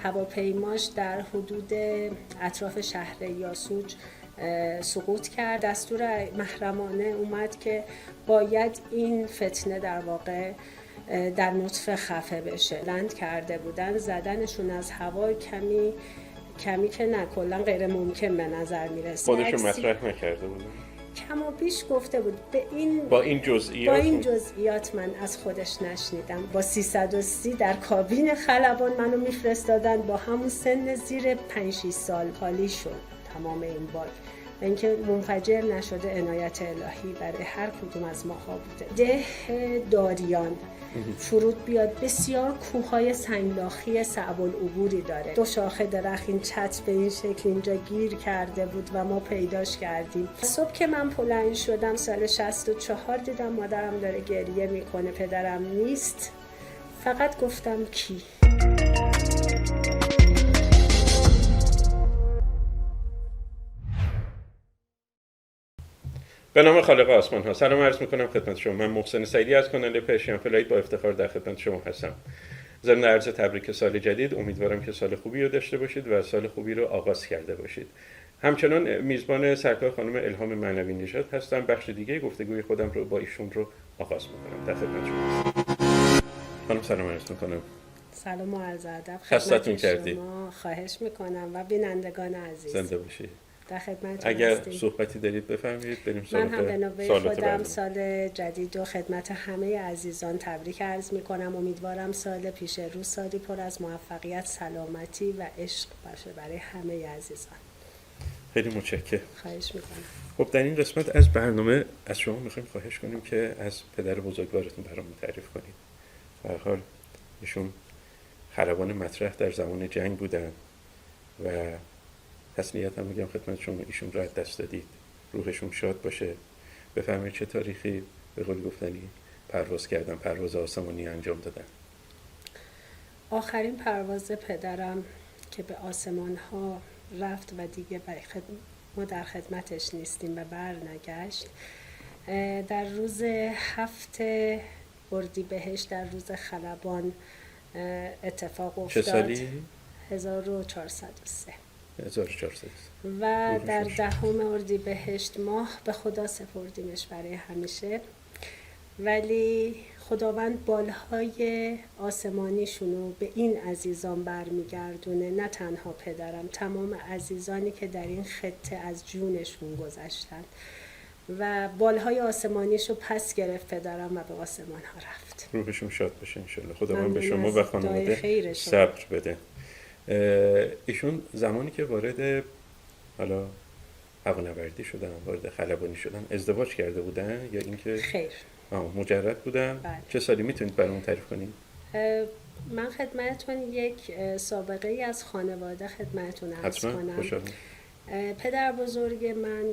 هواپیماش در حدود اطراف شهر یاسوج سقوط کرد. دستور محرمانه اومد که باید این فتنه در واقع در نطفه خفه بشه. لند کرده بودن، زدنشون از هوا کمی که نه، کلا غیر ممکن به نظر میرسه. خودشون مطرح نکرده بودن، کم و بیش گفته بود. با این جزئیات من از خودش نشنیدم. با 330 در کابین خلبان منو میفرستادن، با همون سن زیر 5-6 سال خالی شد تمام این باگ. اینکه منفجر نشده عنایت الهی برای هر کدوم از ماها بوده. ده داریان فرود بیاد، بسیار کوههای سنگلاخی صعب العبوری داره. 2 شاخه درخت این چت به این شکل اینجا گیر کرده بود و ما پیداش کردیم. صبح که من بلند شدم سال 64 دیدم مادرم داره گریه میکنه، پدرم نیست. فقط گفتم کی؟ به نام خالق آسمان ها سلام عرض میکنم خدمت شما. من محسن سعیدی از کانال پرشین فلایت با افتخار در خدمت شما هستم. ضمن عرض تبریک سال جدید، امیدوارم که سال خوبی رو داشته باشید و سال خوبی رو آغاز کرده باشید. همچنان میزبان سرکار خانم الهام معنوی نژاد هستم. بخش دیگه گفتگوی خودم رو با ایشون رو آغاز میکنم. در خدمت شما هستم. خانم سلام عرض میکنم. سلام و عرض ادب خدمت کردید. شما. خواهش میکنم و بینندگان عزیز. زنده باشید. در خدمتتون اگر هستیم. صحبتی دارید بفرمایید بریم من هم به نوبه خودم بعدی. سال جدید و خدمت همه عزیزان تبریک عرض میکنم. امیدوارم سال پیش رو سالی پر از موفقیت، سلامتی و عشق باشه برای همه عزیزان. خیلی متشکرم. خواهش میکنم. خب در این قسمت از برنامه از شما میخوایم خواهش کنیم که از پدر بزرگوارتون برامون تعریف کنید. به هر حال ایشون خلبان مطرح در زمان جنگ بودن و تسلیت هم میگم خدمت شما، ایشون رو از دست دادید. روحشون شاد باشه. بفرمایید چه تاریخی به قول گفتنی پرواز کردن، پرواز آسمانی انجام دادن؟ آخرین پرواز پدرم که به آسمان ها رفت و دیگه ما در خدمتش نیستیم و بر نگشت، در روز 7 اردیبهشت در روز خلبان اتفاق افتاد. چه سالی؟ 1403. 1400. و در 10 اردیبهشت ماه به خدا سپردیمش برای همیشه. ولی خداوند بالهای آسمانیشونو به این عزیزان برمیگردونه، نه تنها پدرم، تمام عزیزانی که در این خطه از جونشون گذشتن و بالهای آسمانیشو پس گرفت پدرم و به آسمان ها رفت. روحشون شاد باشه انشالله. خداوند به شما و خانواده صبر بده. ایشون زمانی که وارد حالا هوانوردی شدن، وارد خلبانی شدن، ازدواج کرده بودن یا اینکه خیر مجرد بودن؟ بله. چه سالی میتونید برامون تعریف کنید؟ من خدمتتون یک سابقه ای از خانواده خدمتتون عرض کنم. خوشحالم. پدر بزرگ من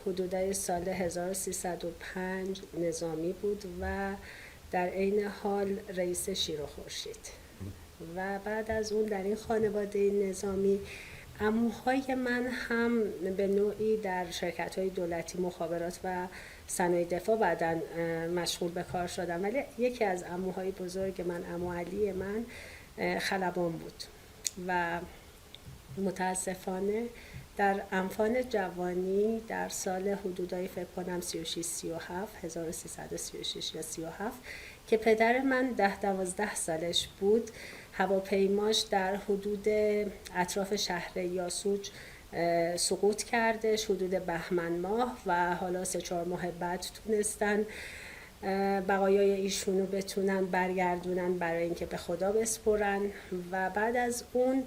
حدودای سال 1305 نظامی بود و در عین حال رئیس شیر و خورشید. و بعد از اون در این خانواده نظامی عموهای من هم به نوعی در شرکت‌های دولتی، مخابرات و صنایع دفاع بعداً مشغول به کار شدم. ولی یکی از عموهای بزرگ من، عمو علی من، خلبان بود و متاسفانه در انفان جوانی در سال حدودای فکر کنم 36-37 1336 یا 37 که پدر من 10-12 سالش بود، هواپیماش در حدود اطراف شهر یاسوج سقوط کرده حدود بهمن ماه و حالا 3-4 ماه بعد تونستن بقایای ایشونو بتونن برگردونن برای اینکه به خدا بسپرن. و بعد از اون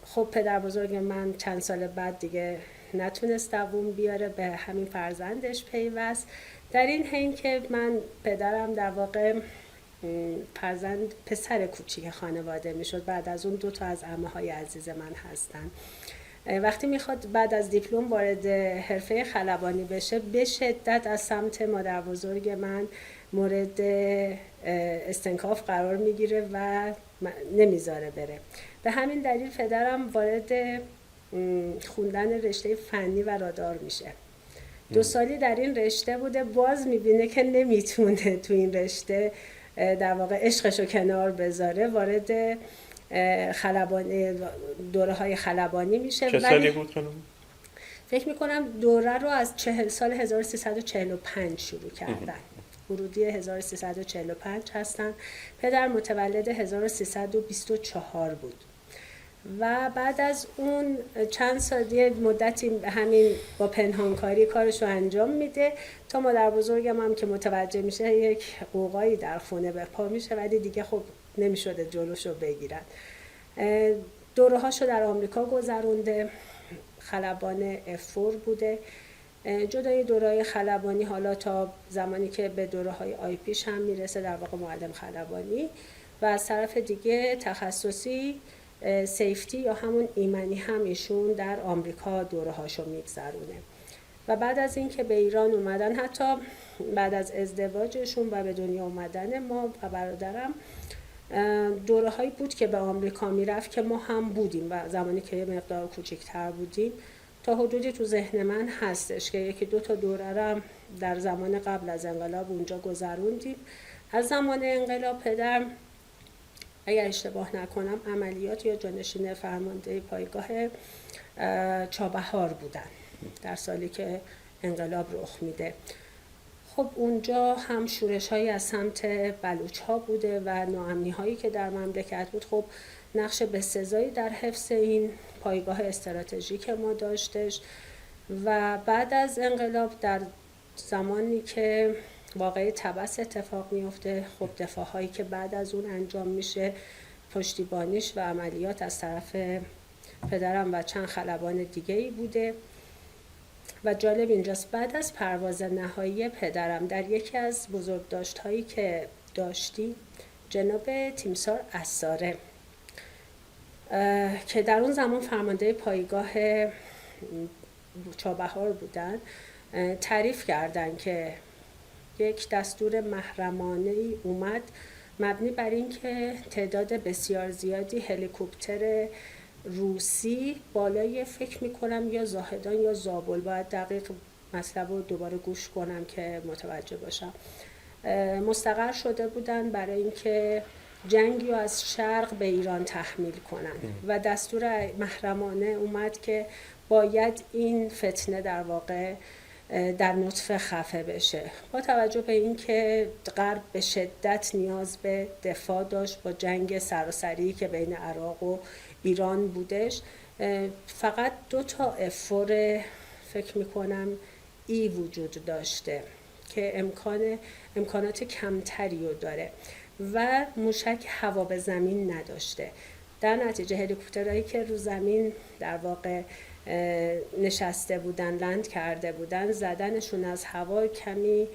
خب پدر بزرگ من چند سال بعد دیگه نتونست دووم بیاره، به همین فرزندش پیوست. در این حین که من پدرم در واقع پسر کوچیک خانواده میشد، بعد از اون 2 از عمه‌های عزیز من هستن. وقتی میخواد بعد از دیپلم وارد حرفه خلبانی بشه، به شدت از سمت مادر بزرگ من مورد استنکاف قرار میگیره و نمیذاره بره. به همین دلیل پدرم وارد خوندن رشته فنی و رادار میشه. 2 سالی در این رشته بوده، باز میبینه که نمیتونه تو این رشته در واقع عشقشو کنار بذاره، وارد دوره های خلبانی میشه. چه سالی بود خانم؟ فکر میکنم دوره رو از سال 1345 شروع کردن. ورودی 1345 هستن. پدر متولد 1324 بود و بعد از اون چند سال مدتی همین با پنهانکاری کارش رو انجام میده تا مادر بزرگم هم که متوجه میشه یک قوقایی در خونه به پا میشه، ولی دیگه خب نمیشده جلوش رو بگیرن. دوره هاشو در آمریکا گذرونده، خلبان F4 بوده. جدای دوره‌های خلبانی حالا تا زمانی که به دوره‌های آیپیش هم میرسه، در واقع معلم خلبانی، و از طرف دیگه تخصصی سیفتی یا همون ایمنی هم ایشون در آمریکا دوره هاشو میگذرونه. و بعد از اینکه به ایران اومدن، حتی بعد از ازدواجشون و به دنیا اومدن ما و برادرم، دوره هایی بود که به آمریکا میرفت که ما هم بودیم و زمانی که یه مقدار کوچکتر بودیم. تا حدودی تو ذهن من هستش که یکی دو تا دوره رم در زمان قبل از انقلاب اونجا گذروندیم. از زمان انقلاب پدر، اگر اشتباه نکنم، عملیات یا جانشین فرمانده پایگاه چابهار بودن در سالی که انقلاب رخ میده. خب اونجا هم شورش هایی از سمت بلوچ ها بوده و ناامنی هایی که در مملکت بود. خب نقش بسزایی در حفظ این پایگاه استراتژیک ما داشتش. و بعد از انقلاب در زمانی که واقعه طبس اتفاق میفته، خب دفاع هایی که بعد از اون انجام میشه، پشتیبانیش و عملیات از طرف پدرم و چند خلبان دیگه ای بوده. و جالب اینجاست بعد از پرواز نهایی پدرم در یکی از بزرگداشت‌هایی که داشتیم، جناب تیمسار عصاره که در اون زمان فرمانده پایگاه چابهار بودن، تعریف کردن که یک دستور محرمانه‌ای اومد مبنی بر این که تعداد بسیار زیادی هلیکوپتر روسی بالای، فکر میکنم یا زاهدان یا زابل، باید دقیق مطلب رو دوباره گوش کنم که متوجه باشم، مستقر شده بودن برای اینکه جنگی رو از شرق به ایران تحمیل کنن و دستور محرمانه اومد که باید این فتنه در واقع در نطفه خفه بشه. با توجه به اینکه غرب به شدت نیاز به دفاع داشت با جنگ سراسری که بین عراق و ایران بودش، فقط 2 تا افور فکر میکنم ای وجود داشته که امکانات کمتری رو داره و موشک هوا به زمین نداشته. در نتیجه هلیکوپترهایی که رو زمین در واقع نشسته بودن، لند کرده بودن، زدنشون از هوا کمی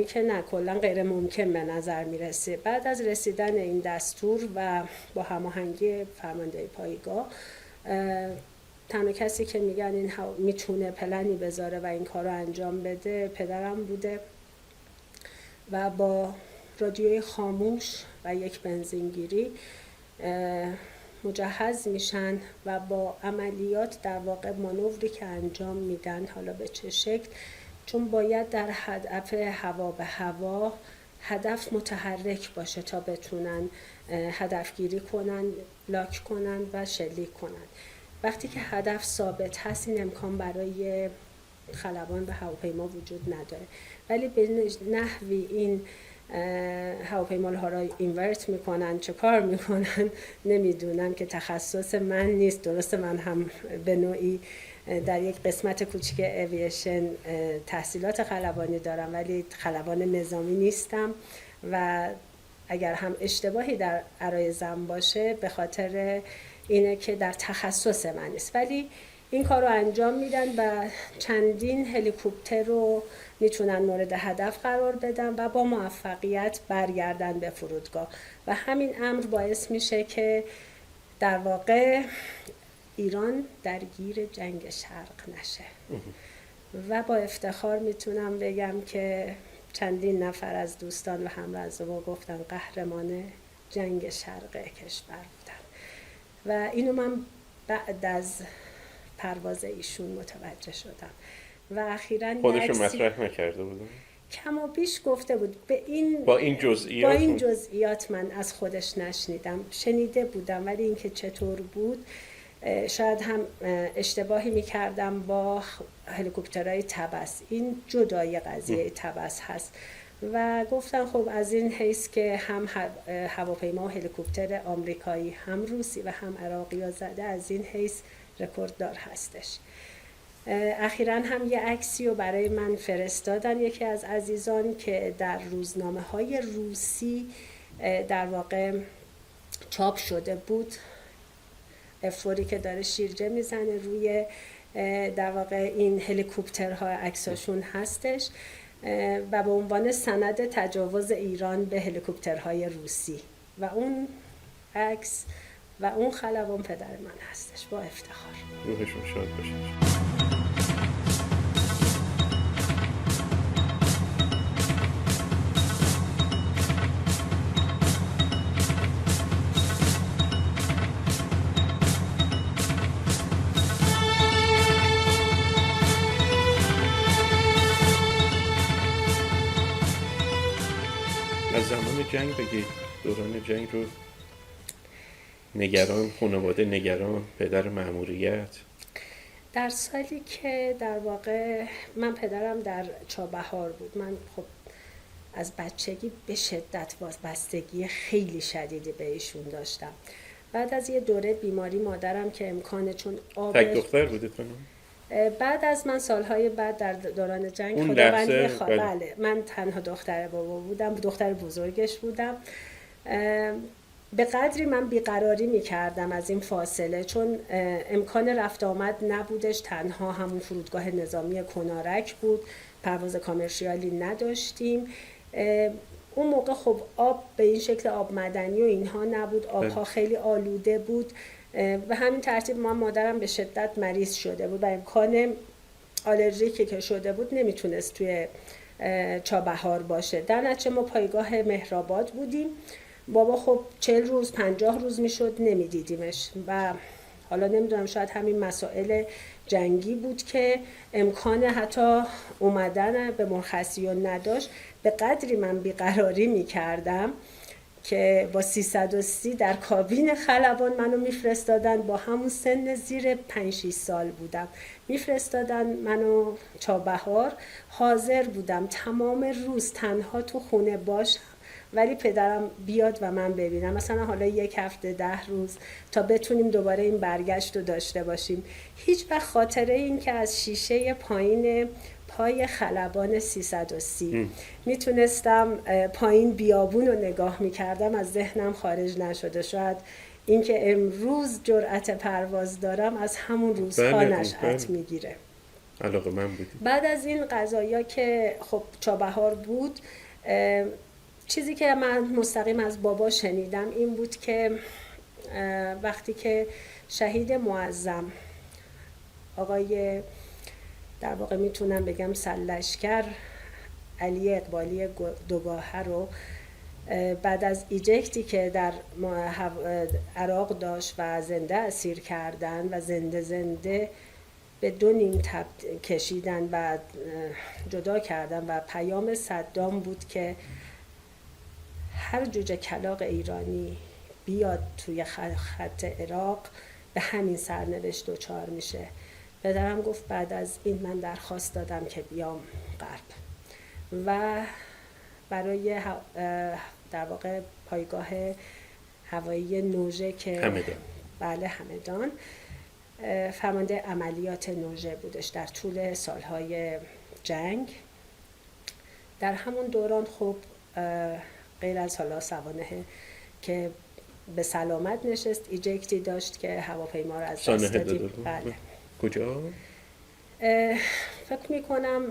که نه کلا غیر ممکن به نظر میرسه. بعد از رسیدن این دستور و با هماهنگی فرمانده پایگاه، تنها کسی که میگن این میتونه پلنی بذاره و این کار رو انجام بده پدرم بوده و با رادیوی خاموش و یک بنزینگیری مجهز میشن و با عملیات در واقع مانوری که انجام میدن، حالا به چه شکل، چون باید در هدف هوا به هوا هدف متحرک باشه تا بتونن هدفگیری کنن، لاک کنن و شلیک کنن. وقتی که هدف ثابت هست این امکان برای خلبان به هواپیما وجود نداره، ولی به نحوی این هواپیماها را اینورت میکنن، چه کار میکنن نمیدونم که تخصص من نیست. درسته من هم به نوعی در یک قسمت کوچیک اوییشن تحصیلات خلبانی دارم ولی خلبان نظامی نیستم و اگر هم اشتباهی در عرایضم باشه به خاطر اینه که در تخصص من نیست، ولی این کار رو انجام میدن و چندین هلیکوپتر رو میتونن مورد هدف قرار بدن و با موفقیت برگردن به فرودگاه و همین امر باعث میشه که در واقع ایران درگیر جنگ شرق نشه و با افتخار میتونم بگم که چندین نفر از دوستان و همرزما گفتن قهرمان جنگ شرق کشور بودن و اینو من بعد از پرواز ایشون متوجه شدم و اخیراً خودشون مطرح نکرده بودن کم و بیش گفته بود. با این جزئیات من از خودش نشنیدم، شنیده بودم، ولی اینکه چطور بود شاید هم اشتباهی میکردم با هلیکوپترهای طبس. این جدای قضیه طبس هست و گفتن خب از این حیث که هم هواپیما و هلیکوپتر آمریکایی هم روسی و هم عراقی ها زده، از این حیث رکورددار هستش. اخیراً هم یه عکسی رو برای من فرستادن یکی از عزیزان که در روزنامه های روسی در واقع چاپ شده بود، افوری که داره شیرجه میزنه روی در واقع این هلیکوپترها، عکساشون هستش و به عنوان سند تجاوز ایران به هلیکوپترهای روسی و اون عکس و اون خلبان پدر من هستش. با افتخار. روحشون شاد باشه. از زمان جنگ بگید، دوران جنگ رو نگران، خانواده نگران، پدر مأموریت. در سالی که در واقع من پدرم در چابهار بود، من خب از بچگی به شدت بستگی خیلی شدیدی به ایشون داشتم. بعد از یه دوره بیماری مادرم که امکانه چون تک دختر بوده خانم؟ بعد از من سالهای بعد در دوران جنگ اون خداوندی بله. من تنها دختر بابا بودم، دختر بزرگش بودم. به قدری من بیقراری میکردم از این فاصله، چون امکان رفت آمد نبودش، تنها همون فرودگاه نظامی کنارک بود، پرواز کامرشیالی نداشتیم. اون موقع خب آب به این شکل آب مدنی و اینها نبود، آبها خیلی آلوده بود و همین ترتیب مادرم به شدت مریض شده بود و امکان آلرژیکی که شده بود نمیتونست توی چابهار باشه. در نتیجه ما پایگاه مهرآباد بودیم. بابا خب 40 روز 50 روز میشد نمیدیدیمش و حالا نمیدونم شاید همین مسائل جنگی بود که امکان حتی اومدن به مرخصی و نداشت. به قدری من بیقراری میکردم که با 330 در کابین خلبان منو میفرستادن، با همون سن زیر 5-6 سال بودم، میفرستادن منو چابهار. حاضر بودم تمام روز تنها تو خونه باشم ولی پدرم بیاد و من ببینم، مثلا حالا 1 هفته 10 روز تا بتونیم دوباره این برگشت رو داشته باشیم. هیچ وقت خاطره این که از شیشه پایین پای خلبان 330 میتونستم پایین بیابون رو نگاه میکردم از ذهنم خارج نشده. شاید اینکه امروز جرأت پرواز دارم از همون روزها نشأت میگیره. علاقه من بودیم. بعد از این قضایا که خب چابهار بود، چیزی که من مستقیم از بابا شنیدم این بود که وقتی که شهید معظم آقای در واقع میتونم بگم سرلشکر علی اقبالی دوگاهه رو بعد از ایجکتی که در عراق داشت و زنده اسیر کردن و زنده به 2 نیم کشیدن و جدا کردن و پیام صدام بود که هر جوجه کلاغ ایرانی بیاد توی خط عراق به همین سرنوشت دچار میشه. پدرم گفت بعد از این من درخواست دادم که بیام غرب و برای در واقع پایگاه هوایی نوژه که همدان. بله همدان، فرمانده عملیات نوژه بودش در طول سالهای جنگ. در همون دوران خب غیر از حالا سوانح که به سلامت نشست، ایجکتی داشت که هواپیما رو از دست دادیم. بله. کجا؟ فکر میکنم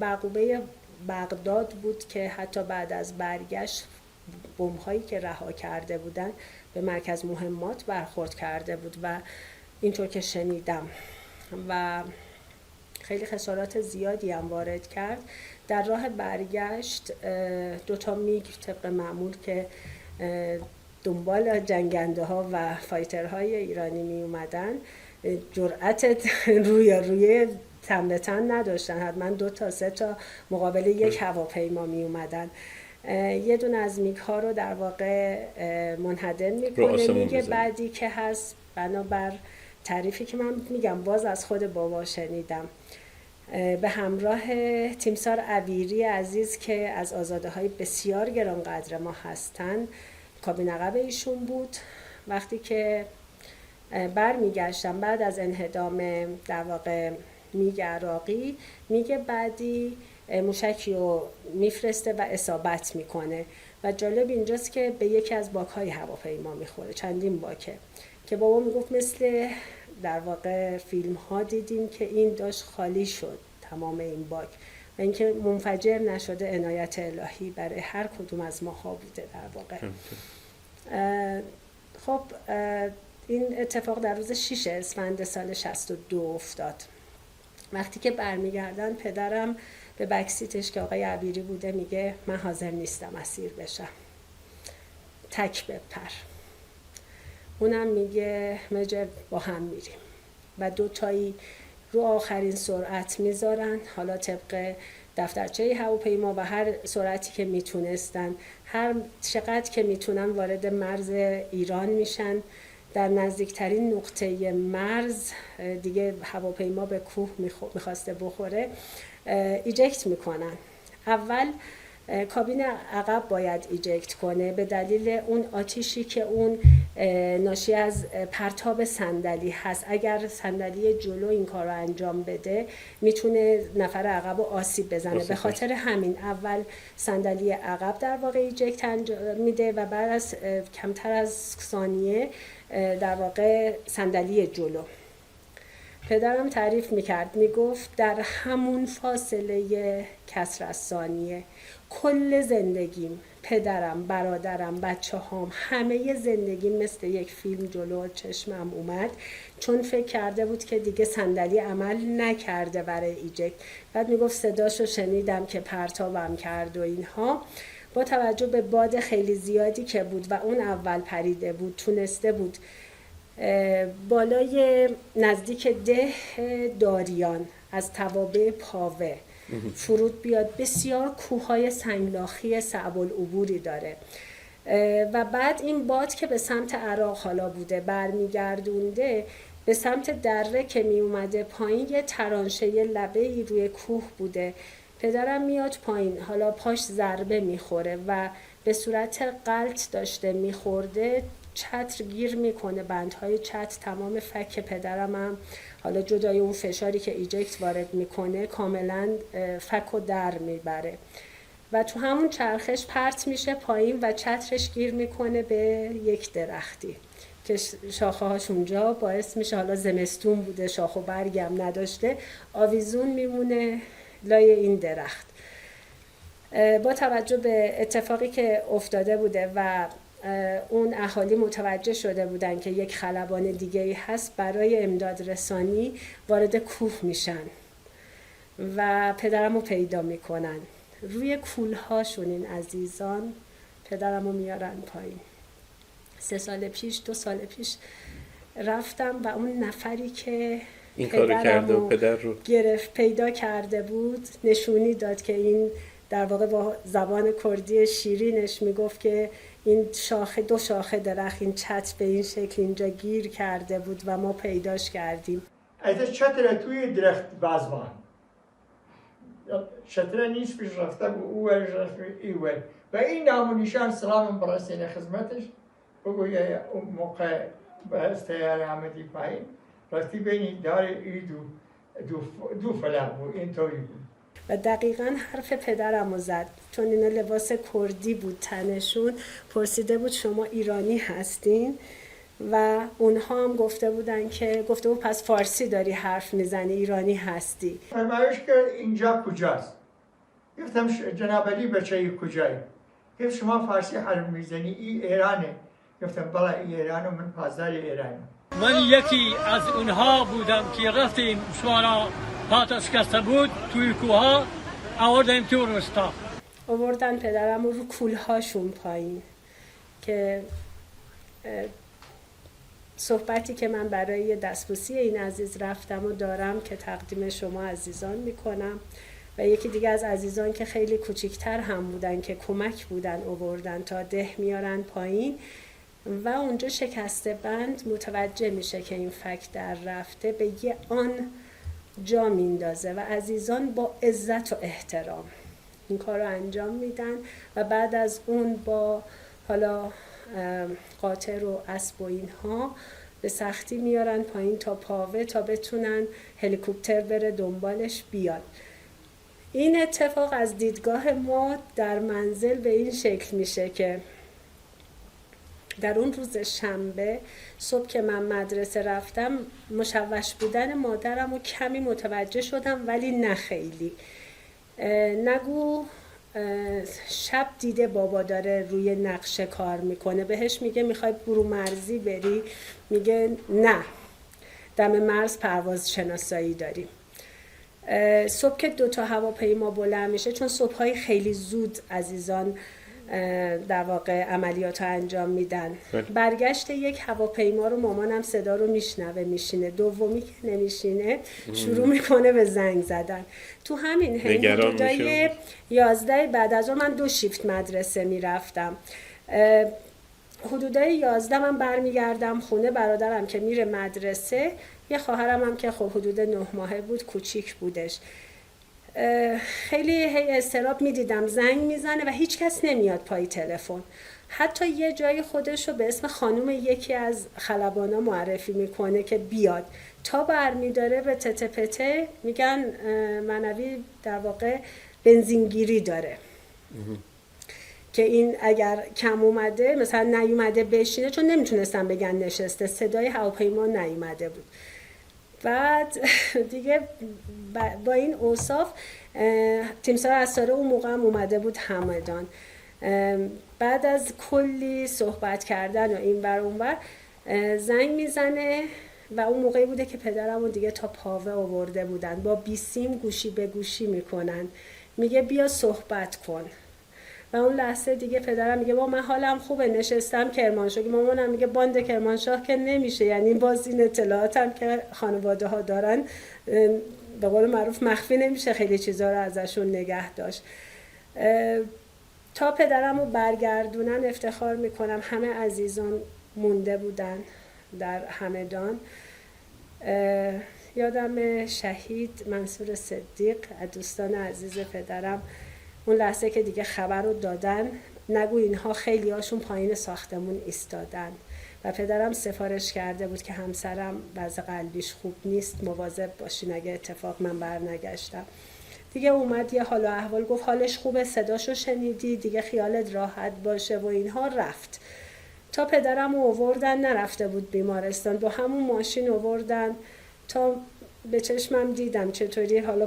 بعقوبه بغداد بود که حتی بعد از برگشت بمب‌هایی که رها کرده بودن به مرکز مهمات برخورد کرده بود و اینطور که شنیدم و خیلی خسارات زیادی هم وارد کرد. در راه برگشت 2 تا میگ طبق معمول که دنبال جنگنده ها و فایترهای ایرانی می اومدن جرأت روی تن به تن نداشتن، حتما 2 تا 3 تا مقابل یک هواپیما می اومدن. یه دونه از میگ ها رو در واقع منهدم میکنه. میگه بعدی که هست بنابر تعریفی که من میگم باز از خود بابا شنیدم، به همراه تیمسار عبیری عزیز که از آزاده های بسیار گرانقدر ما هستن، کابین عقب ایشون بود. وقتی که برمیگشتم بعد از انهدام در واقع میگ عراقی، میگه بعدی موشکی رو میفرسته و اصابت میکنه و جالب اینجاست که به یکی از باک‌های هواپیما میخوره، چندین باکه، که بابا میگفت مثل در واقع فیلم ها دیدیم که این داشت خالی شد تمام این باک و اینکه منفجر نشده عنایت الهی برای هر کدوم از ماها بوده در واقع. خب این اتفاق در روز 6 اسفند سال 62 افتاد. وقتی که برمیگردن پدرم به بکسیتش که آقای عبیری بوده میگه من حاضر نیستم اسیر بشم، تک بپر. اونم میگه مجر با هم میریم و 2 تایی رو آخرین سرعت میذارن، حالا طبق دفترچه هواپیما و هر سرعتی که میتونستن، هر چقدر که میتونن وارد مرز ایران میشن. در نزدیکترین نقطه مرز دیگه هواپیما به کوه میخواسته بخوره، ایجکت میکنن. اول کابین عقب باید ایجکت کنه به دلیل اون آتیشی که اون ناشی از پرتاب صندلی هست. اگر صندلی جلو این کار رو انجام بده میتونه نفر عقب رو آسیب بزنه. به خاطر همین اول صندلی عقب در واقع ایجکت انجام میده و بعد از کمتر از ثانیه در واقع صندلی جلو. پدرم تعریف میکرد، میگفت در همون فاصله کسر از ثانیه کل زندگیم، پدرم، برادرم، بچه هام، همه زندگیم مثل یک فیلم جلو چشمم اومد، چون فکر کرده بود که دیگه صندلی عمل نکرده برای ایجکت. بعد میگفت صداشو شنیدم که پرتابم کرد و اینها. با توجه به باد خیلی زیادی که بود و اون اول پریده بود، تونسته بود بالای نزدیک ده داریان از توابع پاوه فرود بیاد. بسیار کوههای سنگلاخی صعب العبوری داره و بعد این باد که به سمت عراق حالا بوده برمیگردونده به سمت دره که می اومده پایین، یه ترانشه لبه‌ای روی کوه بوده. پدرم میاد پایین، حالا پاش ضربه میخوره و به صورت غلط داشته میخورده، چتر گیر میکنه، بندهای چتر تمام فک پدرم هم حالا جدای اون فشاری که ایجکت وارد میکنه کاملا فک و در میبره و تو همون چرخش پرت میشه پایین و چترش گیر میکنه به یک درختی که شاخه هاش اونجا باعث میشه، حالا زمستون بوده شاخ و برگم نداشته، آویزون میمونه لای این درخت. با توجه به اتفاقی که افتاده بوده و اون اهالی متوجه شده بودن که یک خلبان دیگه‌ای هست، برای امداد رسانی وارد کوه میشن و پدرمو پیدا میکنن. روی کولهاشون این عزیزان پدرمو میارن پایین. 2 سال پیش رفتم و اون نفری که این کارو کرده و پدر رو گرفت پیدا کرده بود نشونی داد که این در واقع با زبان کردی شیرینش میگفت که این شاخه 2 شاخه درخت این چتر به این شکل اینجا گیر کرده بود و ما پیداش کردیم. از چتر توی درخت بازبان چتر نیست پیش رفته و او رفت ایول و این نام و نشان سلام برسید خدمتش. بگویی اون موقع از تیار آمدی پایین رفتی بینی دار اید و دو فلق بود، این طوری بود. و دقیقاً حرف پدرم رو زد، چون اینا لباس کردی بود تنشون. پرسیده بود شما ایرانی هستین؟ و اونها هم گفته بود پس فارسی داری حرف میزنی، ایرانی هستی. فرمایش کرد اینجا کجاست؟ گفتم جناب علی بچه کجایی؟ گفت شما فارسی حرف میزنی، این ایرانه. گفتم بله این ایرانه، من پاسدار ایرانم. من یکی از اونها بودم که رفتیم شمارا پاتش کسته بود توی کوها، آوردیم تو رستا. آوردن پدرم رو کولهاشون پایین که صحبتی که من برای دستبوسی این عزیز رفتم و دارم که تقدیم شما عزیزان میکنم و یکی دیگه از عزیزان که خیلی کوچیکتر هم بودن که کمک بودن آوردن تا ده میارن پایین و اونجا شکسته بند متوجه میشه که این فک در رفته، به یه آن جا میندازه و عزیزان با عزت و احترام این کار رو انجام میدن و بعد از اون با حالا قاطر و اسب و اینها به سختی میارن پایین تا پاوه تا بتونن هلیکوپتر بره دنبالش بیاد. این اتفاق از دیدگاه ما در منزل به این شکل میشه که در اون روز شنبه صبح که من مدرسه رفتم مشوش بودن مادرم رو کمی متوجه شدم ولی نه خیلی. نگو شب دیده بابا داره روی نقشه کار میکنه، بهش میگه میخوای برو مرزی بری، میگه نه دم مرز پرواز شناسایی داریم. صبح که 2 تا هواپیما بلند میشه، چون صبحهای خیلی زود عزیزان در واقع عملیات ها انجام میدن، برگشت یک هواپیما رو مامانم صدا رو میشنوه میشینه، دومی که نمیشینه شروع میکنه به زنگ زدن. تو همین حدودای 11 بعد از اون من 2 شیفت مدرسه میرفتم، حدودای 11 من برمیگردم خونه، برادرم که میره مدرسه، یه خواهرم هم که خب حدود 9 ماهه بود کوچیک بودش، خیلی اضطراب میدیدم زنگ میزنه و هیچ کس نمیاد پای تلفن. حتی یه جای خودش رو به اسم خانم یکی از خلبانا معرفی میکنه که بیاد، تا برمیداره به تته پته میگن منوی در واقع بنزینگیری داره که این اگر کم اومده مثلا نیومده بشینه، چون نمیتونستن بگن نشسته، صدای هواپیما نیومده بود. بعد دیگه با این اوصاف تیمسار اسراره اون موقع هم اومده بود همدان. بعد از کلی صحبت کردن و این بر اون بر زنگ میزنه و اون موقعی بوده که پدرم رو دیگه تا پاوه آورده بودن، با بیسیم گوشی به گوشی میکنن، میگه بیا صحبت کن. و اون لحظه دیگه پدرم میگه با من حالم خوبه نشستم کرمانشاه، مامانم میگه باند کرمانشاه که نمیشه، یعنی باز این اطلاعاتم که خانواده ها دارن به قول معروف مخفی نمیشه، خیلی چیزا رو ازشون نگه داشت. تا پدرم رو برگردونن افتخار میکنم همه عزیزان مونده بودن در همدان. یادم شهید منصور صدیق دوستان عزیز پدرم اون لحظه که دیگه خبر رو دادن، نگو اینها خیلی هاشون پایین ساختمون ایستادن و پدرم سفارش کرده بود که همسرم وضع قلبیش خوب نیست، مواظب باشین اگه اتفاق من برنگشتم. دیگه اومد یه حال و احوال گفت حالش خوبه، صداشو شنیدی دیگه خیالت راحت باشه و اینها. رفت تا پدرم رو آوردن، نرفته بود بیمارستان، با همون ماشین آوردن تا به چشمم دیدم چطوری حالا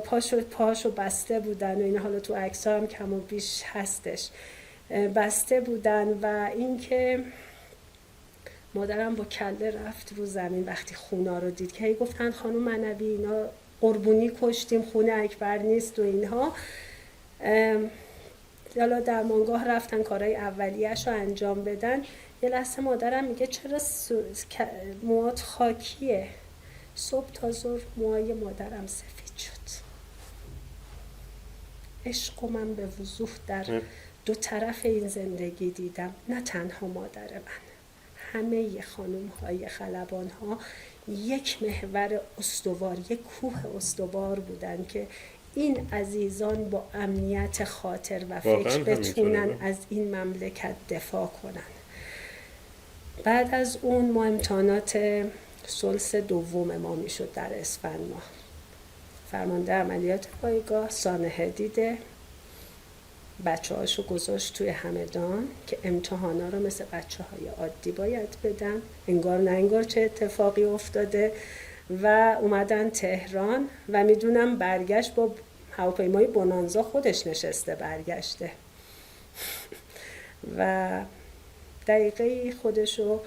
پاشو بسته بودن و این حالا تو عکس‌ها هم کم و بیش هستش، بسته بودن. و اینکه مادرم با کله رفت رو زمین وقتی خونا رو دید که گفتن خانم منوی اینا قربونی کشتیم، خونه اکبر نیست و اینها. حالا درمانگاه رفتن کارهای اولیه‌اش رو انجام بدن. یه لحظه مادرم میگه چرا موات خاکیه؟ صبح تا ظهر موهای مادرم سفید شد. عشق و من به وضوح در 2 طرف این زندگی دیدم، نه تنها مادر من، همه خانم های خلبان ها یک محور استوار، یک کوه استوار بودن که این عزیزان با امنیت خاطر و فکر بتونن از این مملکت دفاع کنن. بعد از اون ما امتحانات ثلث دوم ما میشد در اسفند ماه. فرمانده عملیات پایگاه سانحه دیده، بچه هاشو گذاشت توی همدان که امتحانا رو مثل بچه های عادی باید بدن، انگار نه انگار چه اتفاقی افتاده. و اومدن تهران و میدونم برگشت با هواپیمای بونانزا خودش نشسته برگشته و دقیقه خودشو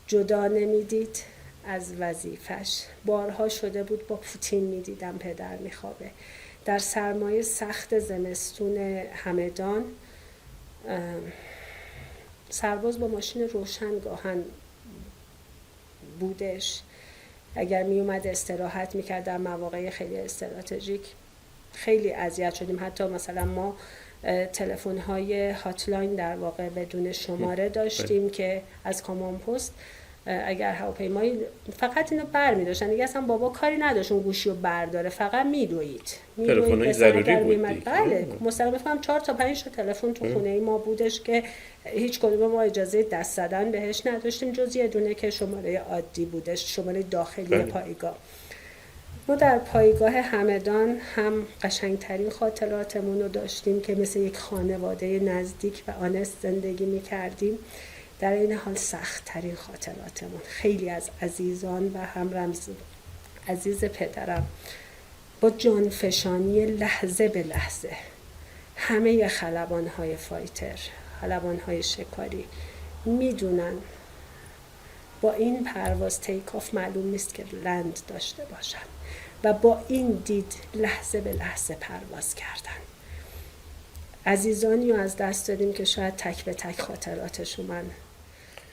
جدا نمیدید از وظیفش. بارها شده بود با پوتین میدیدم پدر میخوابه در سرمایه سخت زمستون همدان. سرباز با ماشین روشن گاهن بودش. اگر می اومد استراحت میکرد در مواقع خیلی استراتژیک خیلی اذیت شدیم. حتی مثلا ما تلفن‌های هاتلاین در واقع بدون شماره داشتیم که از کامان پست اگر هواپیمایی فقط اینو برمی‌داشتن دیگه، اصلا بابا کاری نداشت اون گوشی رو برداره، فقط میدوید تلفن‌های ضروری بود دیگه. بله مثلا بفهم 4 تا 5 تا تلفن تو خونه ما بودش که هیچ کدوم ما اجازه دست زدن بهش نداشتیم جز یه دونه که شماره عادی بودش، شماره داخلی پایگاه. ما در پایگاه همدان هم قشنگترین خاطراتمون رو داشتیم که مثل یک خانواده نزدیک و آنست زندگی می‌کردیم. در این حال سخت‌ترین خاطراتمون خیلی از عزیزان و هم عزیز پدرم با جانفشانی لحظه به لحظه همه خلبان‌های فایتر، خلبان‌های شکاری میدونن با این پرواز تیک آف معلوم نیست که لند داشته باشن و با این دید لحظه به لحظه پرواز کردن. عزیزانی رو از دست دادیم که شاید تک به تک خاطراتشو من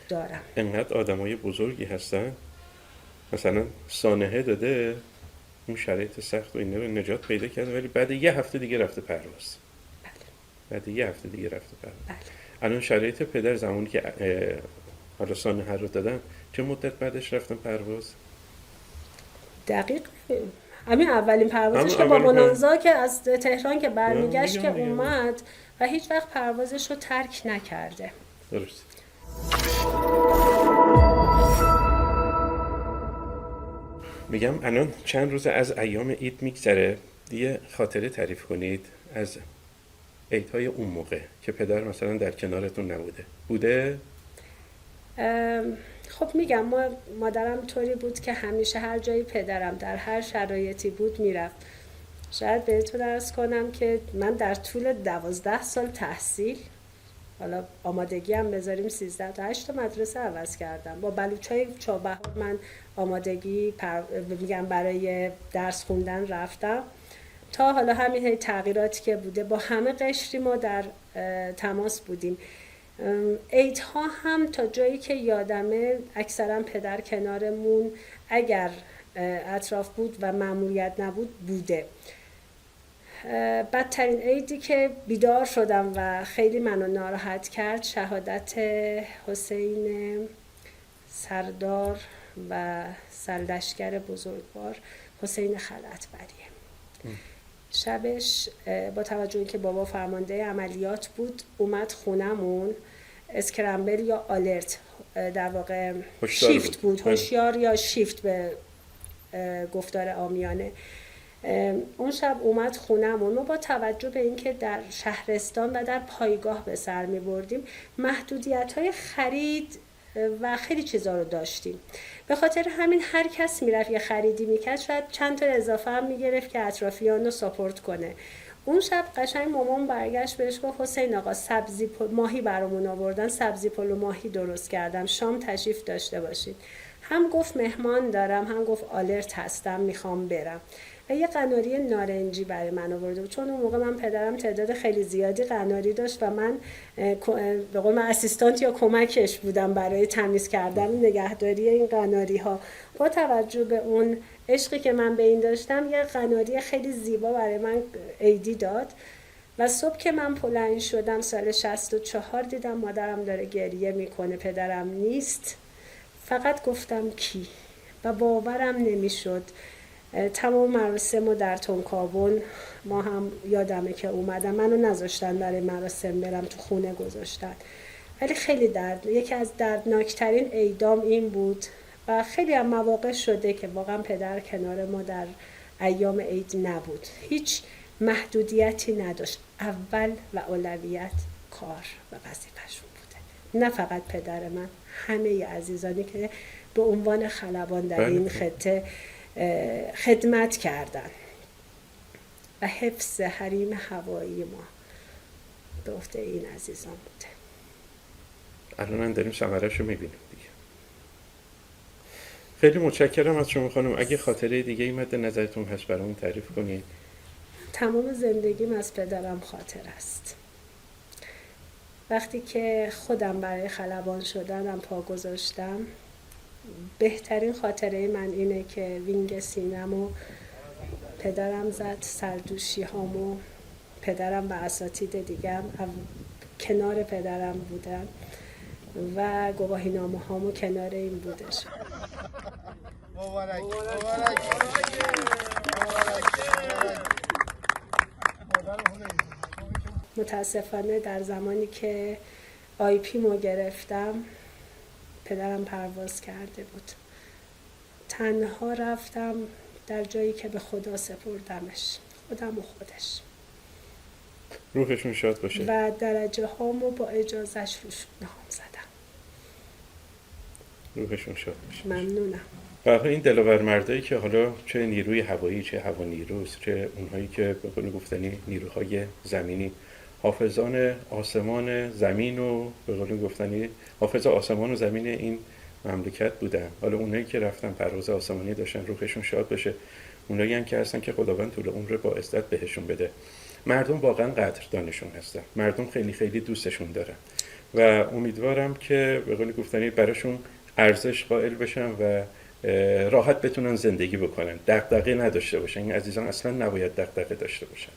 دارم. انقدر آدمای بزرگی هستن مثلا سانحه داده این شرایط سخت و اینا رو نجات پیدا کرده ولی بعد یه هفته دیگه رفته پرواز. بعد یه هفته دیگه رفته پرواز. الان شرایط پدر زمانی که حالا سانحه رو دادن چه مدت بعدش رفتن پرواز؟ دقیق همین اولین پروازش که با منازا که از تهران که برمیگشت که اومد و هیچ وقت پروازش رو ترک نکرده. درست. میگم الان چند روز از ایام عید میگذره، دیگه خاطره تعریف کنید از عیدهای اون موقع که پدر مثلا در کنارتون نبوده. بوده؟ خب میگم مادرم طوری بود که همیشه هر جایی پدرم در هر شرایطی بود میرفت. شاید بهتون عرض کنم که من در طول 12 سال تحصیل، حالا آمادگی هم بذاریم 13 تا 8 تا مدرسه عوض کردم. با بلوچای چابهار من آمادگی میگم برای درس خوندن رفتم تا حالا همین تغییراتی که بوده با همه قشری ما در تماس بودیم. عیدها هم تا جایی که یادمه اکثرا پدر کنارمون اگر اطراف بود و مأموریت نبود بوده. بدترین عیدی که بیدار شدم و خیلی منو ناراحت کرد شهادت حسین سردار و سرلشکر بزرگوار حسین خلعتبریه. شبش با توجه که بابا فرمانده عملیات بود اومد خونمون، اسکرامبل یا آلرت در واقع شیفت بود، هوشیار یا شیفت به گفتار عامیانه. اون شب اومد خونمون. ما با توجه به اینکه در شهرستان و در پایگاه به سر می بردیم محدودیت‌های خرید و خیلی چیزا رو داشتیم. به خاطر همین هر کس میرفت یه خریدی میکرد شاید چند تا اضافه هم میگرفت که اطرافیان رو ساپورت کنه. اون شب قشنگ مامان برگشت بهش گفت حسین آقا سبزی ماهی برامون آوردن، سبزی پلو ماهی درست کردم، شام تشریف داشته باشید. هم گفت مهمان دارم هم گفت آلرت هستم میخوام برم و یه قناری نارنجی برای من آورده بود. چون اون موقع من پدرم تعداد خیلی زیادی قناری داشت و من به قول من اسیستانت یا کمکش بودم برای تمیز کردن و نگهداری این قناری ها. با توجه به اون عشقی که من به این داشتم یه قناری خیلی زیبا برای من عیدی داد و صبح که من بلند شدم سال 64 دیدم مادرم داره گریه میکنه، پدرم نیست. فقط گفتم کی و باورم نمیشد. تمام مراسم رو در تونکابون ما هم یادمه که اومدم منو نذاشتن برای مراسم برم، تو خونه گذاشتن. ولی خیلی یکی از دردناکترین عیدام این بود و خیلی هم مواقع شده که واقعا پدر کنار ما در ایام عید نبود، هیچ محدودیتی نداشت. اول و اولویت کار و وظیفه‌شون بوده. نه فقط پدر من، همه عزیزانی که به عنوان خلبان در این خطه خدمت کردن و حفظ حریم هوایی ما به عهده این عزیزان بوده. الان داریم ثمره‌اش رو می‌بینیم دیگه. خیلی متشکرم از شما خانم. اگه خاطره دیگه ای مد نظرتون هست برامون تعریف کنید. تمام زندگیم از پدرم خاطر است وقتی که خودم برای خلبان شدنم پا گذاشتم، بهترین خاطره من اینه که وینگ سینمو پدرم زد، سردوشی هامو پدرم و اساتید دیگم کنار پدرم بودن و گواهی نامه هامو کنار این بودش. متاسفانه در زمانی که آیپیمو گرفتم پدرم پرواز کرده بود. تنها رفتم در جایی که به خدا سپردمش، خودم و خودش. روحشون شاد باشه. و درجه هامو با اجازهش روش نام زدم. روحشون شاد باشه. ممنونم. واقعا این دلاور مردایی که حالا چه نیروی هوایی، چه هوا نیروست، چه اونهایی که به قول گفتنی نیروهای زمینی، حافظان آسمان زمین و به قول گفتنی حافظ آسمان و زمین این مملکت بودن. حالا اونایی که رفتن پرواز آسمانی داشتن، روحشون شاد بشه. اونایی هم که هستن که خداوند طول عمر با عزت بهشون بده. مردم واقعا قدردانشون هستن. مردم خیلی خیلی دوستشون دارن و امیدوارم که به قول گفتنی براشون ارزش قائل بشن و راحت بتونن زندگی بکنن، دغدغه نداشته باشن. این عزیزان اصلا نباید دغدغه داشته باشن.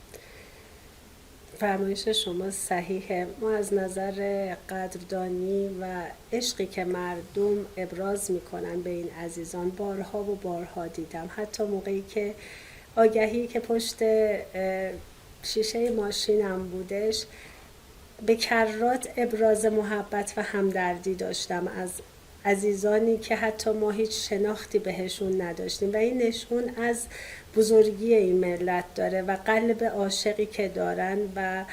فرمایش شما صحیحه. ما از نظر قدردانی و عشقی که مردم ابراز میکنن به این عزیزان بارها و بارها دیدم. حتی موقعی که آگهی که پشت شیشه ماشینم بودش، به کرات ابراز محبت و همدردی داشتم از عزیزانی که حتی ما هیچ شناختی بهشون نداشتیم و این نشون از بزرگی این ملت داره و قلب عاشقی که دارن و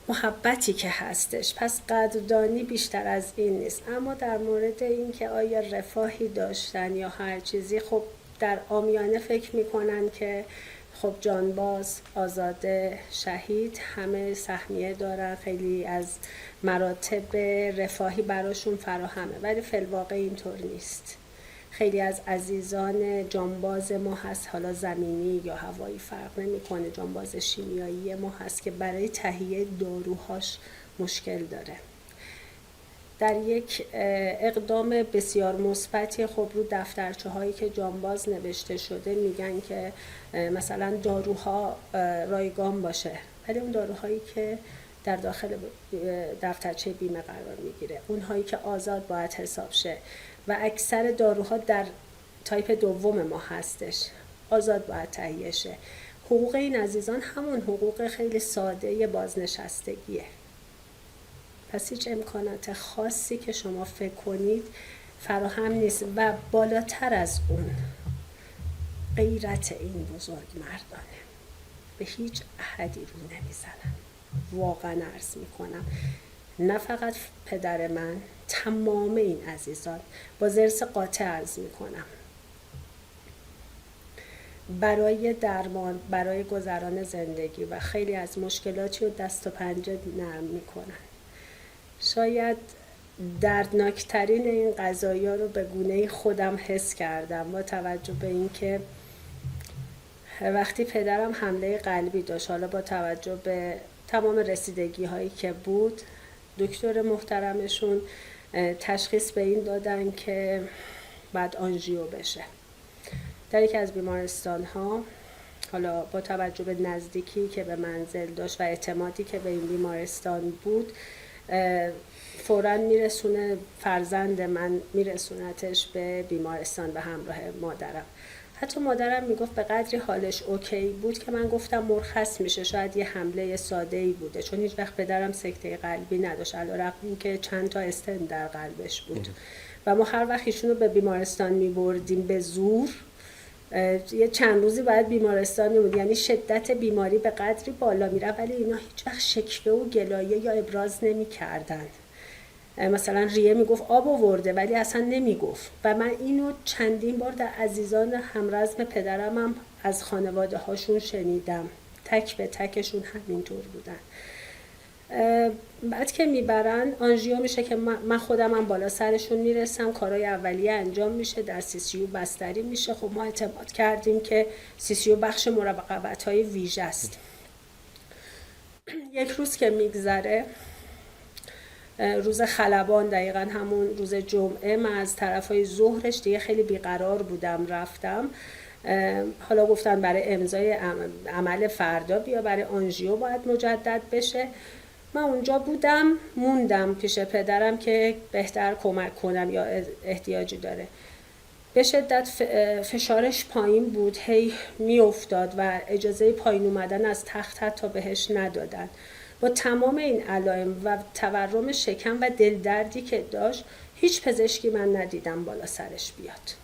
محبتی که هستش. پس قدردانی بیشتر از این نیست. اما در مورد این که آیا رفاهی داشتن یا هر چیزی، خب در عامیانه فکر میکنن که خب جانباز، آزاده، شهید همه سهمیه دارن، خیلی از مراتب رفاهی براشون فراهمه، ولی فی الواقع اینطور نیست. خیلی از عزیزان جانباز ما هست، حالا زمینی یا هوایی فرق نمیکنه، جانباز شیمیایی ما هست که برای تهیه داروهاش مشکل داره. در یک اقدام بسیار مثبتی خب رو دفترچه هایی که جانباز نوشته شده میگن که مثلا داروها رایگان باشه، ولی اون داروهایی که در داخل دفترچه بیمه قرار میگیره، اونهایی که آزاد باید حساب شه و اکثر داروها در تایپ دوم ما هستش، آزاد باید تهیه شه. حقوق این عزیزان همون حقوق خیلی ساده بازنشستگیه. پس هیچ امکانات خاصی که شما فکر کنید فراهم نیست و بالاتر از اون غیرت این بزرگ مردانه. به هیچ احدی رو نمیزنن. واقعا عرض میکنم، نه فقط پدر من، تمام این عزیزان با ضرس قاطع عرض میکنم، برای درمان، برای گذران زندگی و خیلی از مشکلاتی رو دست و پنجه نرم میکنن. شاید دردناکترین این قضایا رو به گونه خودم حس کردم با توجه به اینکه وقتی پدرم حمله قلبی داشت، حالا با توجه به تمام رسیدگی هایی که بود، دکتر محترمشون تشخیص به این دادن که بعد آنژیو بشه. در یکی از بیمارستان ها، حالا با توجه به نزدیکی که به منزل داشت و اعتمادی که به این بیمارستان بود، فوراً میرسونه فرزند من، میرسونتش به بیمارستان به همراه مادرم. حتی مادرم میگفت به قدری حالش اوکی بود که من گفتم مرخص میشه، شاید یه حمله ساده‌ای بوده، چون هیچ وقت پدرم سکته قلبی نداشت، علیرغم اینکه چند تا استنت در قلبش بود و ما هر وقت ایشونو به بیمارستان میبردیم به زور، یه چند روزی باید بیمارستان میموند. یعنی شدت بیماری به قدری بالا میره ولی اینا هیچ وقت شکوه و گلایه یا ابراز نمیکردن. مثلا ریه میگفت آب آورده ولی اصلا نمیگفت و من اینو چندین بار در عزیزان همرزم پدرم هم از خانواده هاشون شنیدم، تک به تکشون همینطور بودن. بعد که میبرن آنژیو میشه که من خودم هم بالا سرشون میرسم، کارهای اولیه انجام میشه، در CCU بستری میشه. خب ما اعتماد کردیم که CCU بخش مراقبت‌های ویژه است. یک روز که میگذره روز خلبان، دقیقا همون روز جمعه، من از طرفای ظهرش دیگه خیلی بیقرار بودم، رفتم. حالا گفتن برای امضای عمل فردا بیا، برای آنژیو باید مجدد بشه. من اونجا بودم، موندم پیش پدرم که بهتر کمک کنم یا احتیاجی داره. به شدت فشارش پایین بود، هی می افتاد و اجازه پایین اومدن از تخت حتی بهش ندادن. با تمام این علائم و تورم شکم و دلدردی که داشت، هیچ پزشکی من ندیدم بالا سرش بیاد.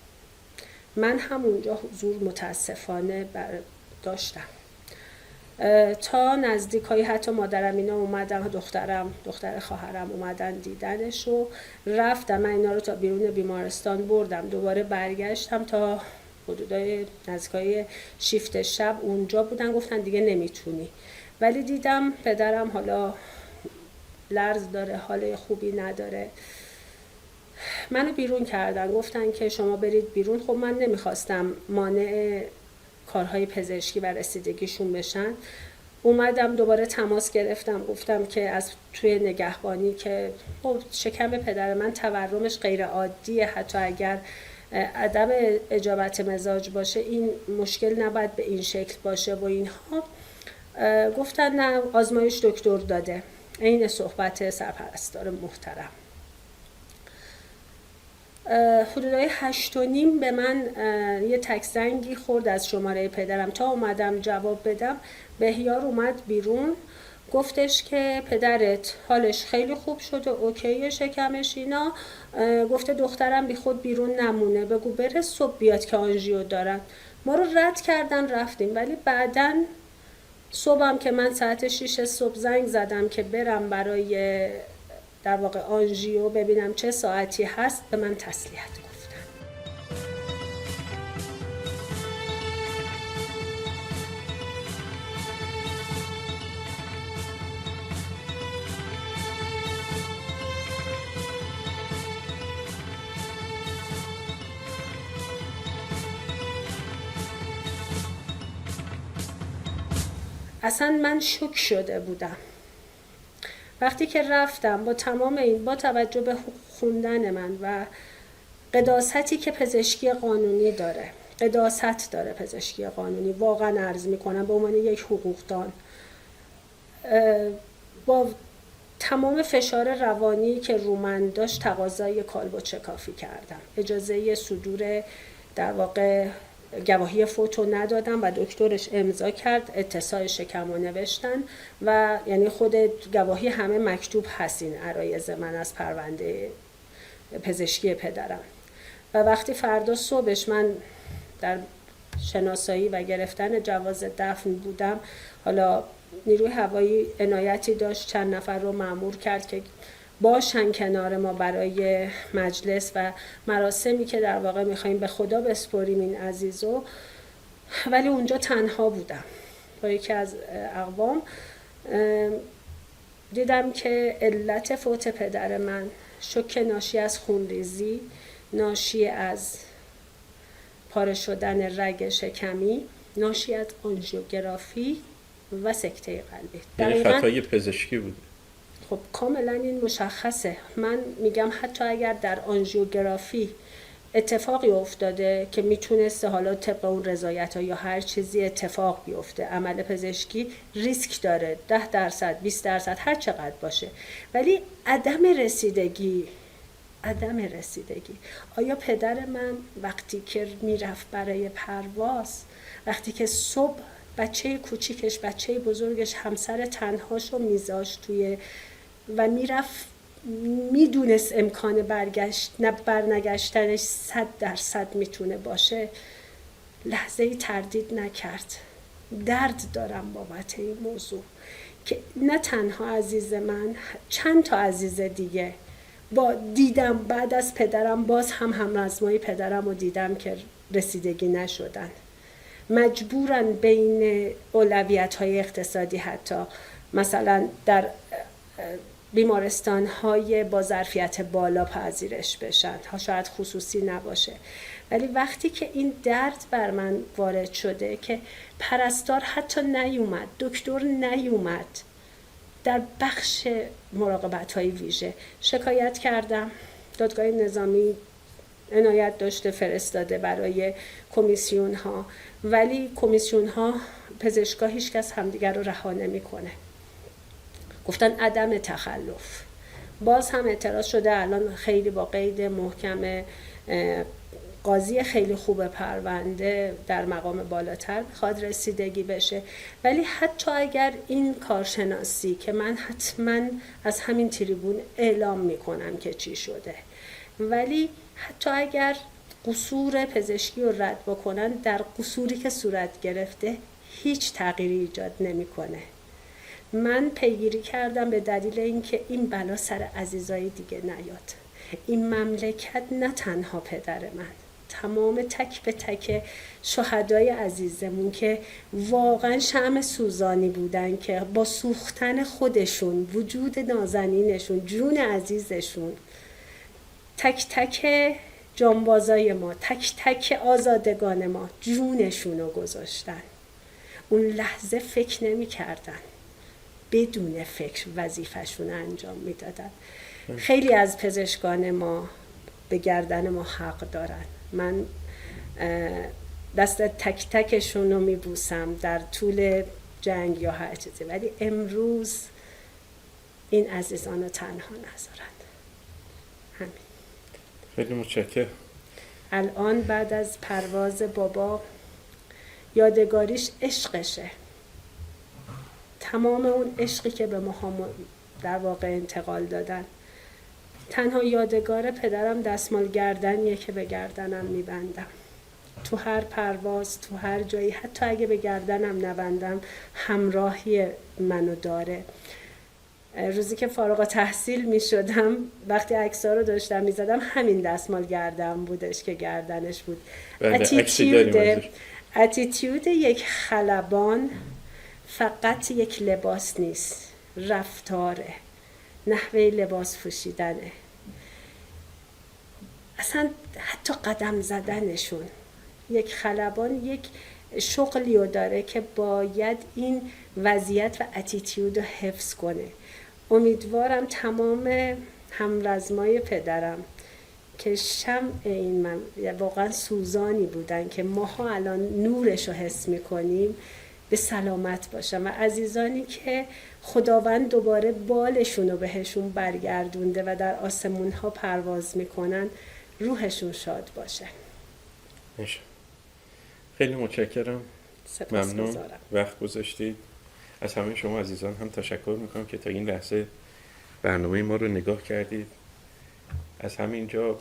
من همونجا حضور متاسفانه داشتم تا نزدیکایی، حتی مادرم اینا اومدن، دختر خواهرم اومدن دیدنش و رفتم. من اینا رو تا بیرون بیمارستان بردم، دوباره برگشتم تا حدودای نزدیکای شیفت شب اونجا بودن، گفتن دیگه نمیتونی. ولی دیدم پدرم حالا لرز داره، حال خوبی نداره. منو بیرون کردن، گفتن که شما برید بیرون. خب من نمیخواستم مانع کارهای پزشکی و رسیدگیشون بشن. اومدم دوباره تماس گرفتم، گفتم که از توی نگهبانی که شکم پدر من تورمش غیر عادیه، حتی اگر عدم اجابت مزاج باشه این مشکل نباید به این شکل باشه و اینها. گفتن نه، آزمایش دکتر داده. این صحبت سرپرستار محترم. حدودای 8:30 به من یه تک زنگی خورد از شماره پدرم. تا اومدم جواب بدم، بهیار اومد بیرون، گفتش که پدرت حالش خیلی خوب شده، اوکیه شکمش اینا، گفته دخترم بی خود بیرون نمونه، بگو بره صبح بیاد که آنژیو دارن. ما رو رد کردن رفتیم. ولی بعدن صبحم که من ساعت 6 صبح زنگ زدم که برم برای در واقع آنژیو ببینم چه ساعتی هست، به من تسلیت گفتن. اصلا من شوک شده بودم وقتی که رفتم. با تمام این، با توجه به خوندن من و قداستی که پزشکی قانونی داره، قداست داره پزشکی قانونی، واقعا عرض میکنم به عنوان یک حقوقدان، با تمام فشار روانی که رو من داشت تقاضای کالبد شکافی کردم. اجازه صدور در واقع گواهی فوتو ندادم و دکترش امضا کرد، اتصال شکم رو نوشتن و یعنی خود گواهی همه مکتوب هست این عرایض من از پرونده پزشکی پدرم. و وقتی فردا صبحش من در شناسایی و گرفتن جواز دفن بودم، حالا نیروی هوایی عنایتی داشت، چند نفر رو مأمور کرد که باشن کنار ما برای مجلس و مراسمی که در واقع میخواییم به خدا بسپاریم این عزیزو. ولی اونجا تنها بودم با یکی از اقوام. دیدم که علت فوت پدر من شوک ناشی از خونریزی، ناشی از پاره شدن رگ شکمی، ناشی از آنژیوگرافی و سکته قلبی. یعنی خطای پزشکی بود. خب کاملا این مشخصه. من میگم حتی اگر در آنژیوگرافی اتفاقی افتاده که میتونسته حالا طبق اون رضایت ها یا هر چیزی اتفاق بیفته، عمل پزشکی ریسک داره، 10%، 20%، هر چقدر باشه. ولی عدم رسیدگی. آیا پدر من وقتی که میرفت برای پرواز، وقتی که صبح بچه کوچیکش، بچه بزرگش، همسر تنهاشو میذاشت توی و میرفت، میدونست امکان برنگشتنش 100% میتونه باشه، لحظه ای تردید نکرد. درد دارم بابت این موضوع که نه تنها عزیز من، چند تا عزیز دیگه با دیدم بعد از پدرم، باز هم رزمای پدرم رو دیدم که رسیدگی نشدن، مجبورن بین اولویت‌های اقتصادی حتی مثلا در بیمارستان‌های با ظرفیت بالا پذیرش بشن، شاید خصوصی نباشه. ولی وقتی که این درد بر من وارد شده که پرستار حتی نیومد، دکتر نیومد، در بخش مراقبت‌های ویژه شکایت کردم. دادگاه نظامی عنایت داشته فرستاده برای کمیسیون ها، ولی کمیسیون ها پزشکا هیچ کس همدیگر رو رها نمی‌کنه. گفتن عدم تخلف. باز هم اعتراض شده، الان خیلی با قید محکم قاضی خیلی خوب پرونده در مقام بالاتر میخواد رسیدگی بشه. ولی حتی اگر این کارشناسی که من حتما از همین تریبون اعلام میکنم که چی شده، ولی حتی اگر قصور پزشکی رو رد بکنن، در قصوری که صورت گرفته هیچ تغییری ایجاد نمیکنه. من پیگیری کردم به دلیل اینکه این بلا سر عزیزای دیگه نیاد. این مملکت نه تنها پدر من، تمام تک به تک شهدای عزیزمون که واقعا شمع سوزانی بودن، که با سوختن خودشون، وجود نازنینشون، جون عزیزشون، تک تک جانبازای ما، تک تک آزادگان ما جونشون رو گذاشتن. اون لحظه فکر نمی کردن، بدون فکر وظیفه‌شون انجام میدادن. خیلی از پزشکان ما به گردن ما حق دارن. من دست تک تکشون رو میبوسم در طول جنگ یا هر چیزی، ولی امروز این عزیزان رو تنها نذارن. همین. خیلی متشکرم. الان بعد از پرواز بابا یادگاریش عشقشه. تمام اون عشقی که به ما در واقع انتقال دادن. تنها یادگار پدرم دستمال گردنیه که به گردنم میبندم. تو هر پرواز، تو هر جایی، حتی اگه به گردنم نبندم، همراهی منو داره. روزی که فارغ التحصیل میشدم، وقتی عکس‌ها رو داشتم میزدم، همین دستمال گردن بودش که گردنش بود. اتیتیود یک خلبان فقط یک لباس نیست، رفتاره، نحوه لباس پوشیدنه، اصلا حتی قدم زدنشون. یک خلبان یک شغلی رو داره که باید این وضعیت و اتیتیود رو حفظ کنه. امیدوارم تمام همرزمای پدرم که شمع این واقعا سوزانی بودن که ماها الان نورش رو حس میکنیم، به سلامت باشن، و عزیزانی که خداوند دوباره بالشون رو بهشون برگردونده و در آسمون ها پرواز میکنن، روحشون شاد باشه. خیلی متشکرم. ممنون وقت گذاشتید. از همه شما عزیزان هم تشکر میکنم که تا این لحظه برنامه ما رو نگاه کردید. از همینجا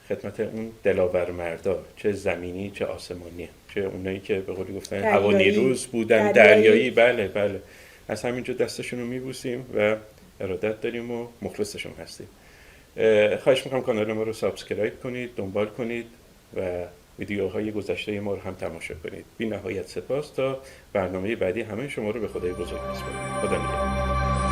خدمت اون دلاور مردا، چه زمینی چه آسمانی، چه اونایی که به قولی گفتن هوانیروز بودن، دریایی، بله، از همینجا دستشون رو میبوسیم و ارادت داریم و مخلصشون هستیم. خواهش میکنم کانال ما رو سابسکرایب کنید، دنبال کنید و ویدیوهای گذشته ما رو هم تماشا کنید. بی نهایت سپاس. تا برنامه بعدی همه شما رو به خدای بزرگ میسپارم. خدا نگهدار.